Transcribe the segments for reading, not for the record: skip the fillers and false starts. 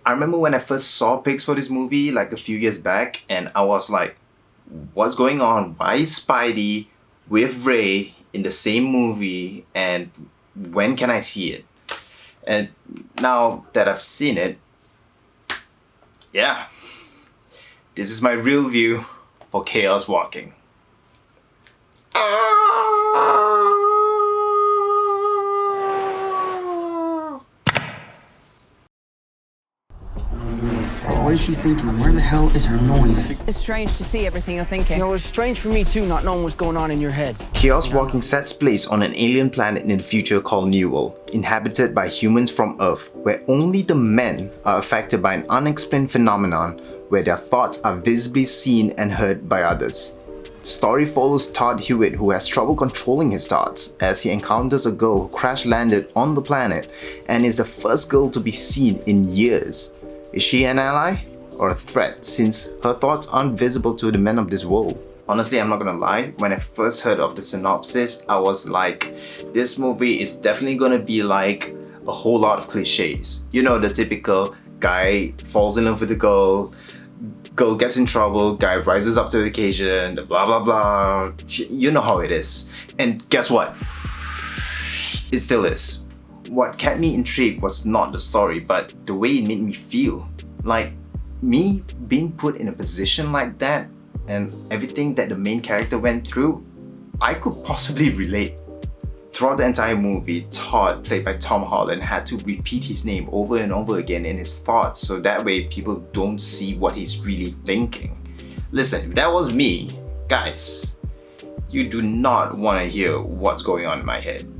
I remember when I first saw pics for this movie like a few years back, and I was like, what's going on? Why is Spidey with Ray in the same movie, and when can I see it? And now that I've seen it, yeah, this is my real view for Chaos Walking. What is she thinking? Where the hell is her noise? It's strange to see everything you're thinking. You know, it's strange for me too, not knowing what's going on in your head. Chaos Walking sets place on an alien planet in the future called Newell, inhabited by humans from Earth, where only the men are affected by an unexplained phenomenon where their thoughts are visibly seen and heard by others. The story follows Todd Hewitt, who has trouble controlling his thoughts as he encounters a girl who crash-landed on the planet and is the first girl to be seen in years. Is she an ally or a threat, since her thoughts aren't visible to the men of this world? Honestly, I'm not gonna lie, when I first heard of the synopsis, I was like, this movie is definitely gonna be like a whole lot of cliches. You know, the typical guy falls in love with a girl gets in trouble, guy rises up to the occasion, blah blah blah. You know how it is. And guess what? It still is. What kept me intrigued was not the story, but the way it made me feel. Like, me being put in a position like that and everything that the main character went through, I could possibly relate. Throughout the entire movie, Todd, played by Tom Holland, had to repeat his name over and over again in his thoughts, so that way people don't see what he's really thinking. Listen, if that was me, guys, you do not want to hear what's going on in my head.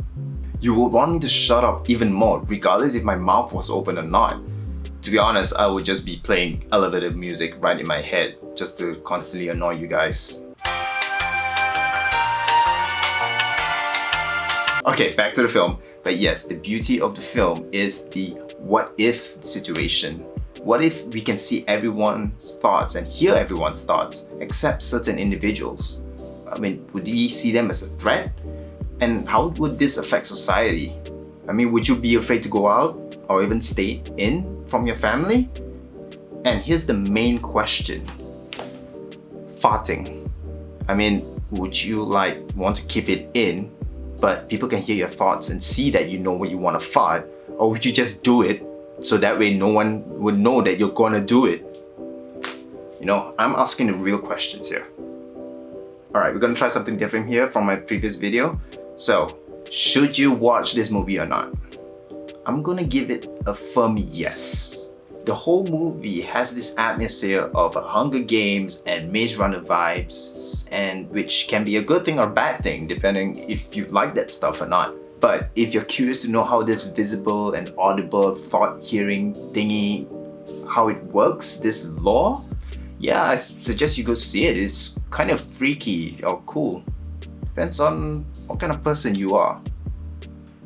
You would want me to shut up even more, regardless if my mouth was open or not. To be honest, I would just be playing elevator music right in my head just to constantly annoy you guys. Okay, back to the film. But yes, the beauty of the film is the what if situation. What if we can see everyone's thoughts and hear everyone's thoughts except certain individuals? I mean, would we see them as a threat? And how would this affect society? I mean, would you be afraid to go out or even stay in from your family? And here's the main question. Farting. I mean, would you want to keep it in, but people can hear your thoughts and see that you know when you want to fart? Or would you just do it so that way no one would know that you're gonna do it? You know, I'm asking the real questions here. Alright, we're gonna try something different here from my previous video. So, should you watch this movie or not? I'm gonna give it a firm yes. The whole movie has this atmosphere of a Hunger Games and Maze Runner vibes, and which can be a good thing or bad thing depending if you like that stuff or not. But if you're curious to know how this visible and audible thought hearing thingy, how it works, this law, yeah, I suggest you go see it. It's kind of freaky or cool. Depends on what kind of person you are.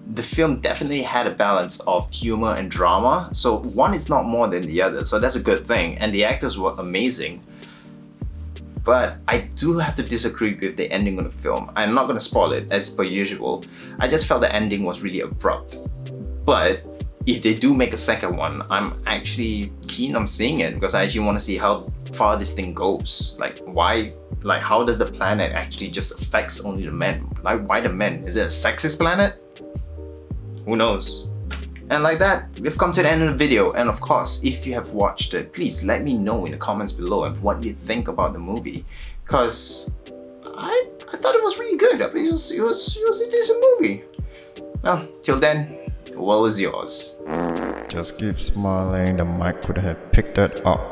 The film definitely had a balance of humor and drama, so one is not more than the other, so that's a good thing, and the actors were amazing. But I do have to disagree with the ending of the film. I'm not gonna spoil it as per usual. I just felt the ending was really abrupt. But if they do make a second one, I'm actually keen on seeing it because I actually want to see how far this thing goes. How does the planet actually just affects only the men? Like, why the men? Is it a sexist planet? Who knows? And like that, we've come to the end of the video, and of course, if you have watched it, please let me know in the comments below and what you think about the movie, because I thought it was really good. I mean, it was a decent movie. Well, till then, the world is yours. Just keep smiling, the mic could have picked that up.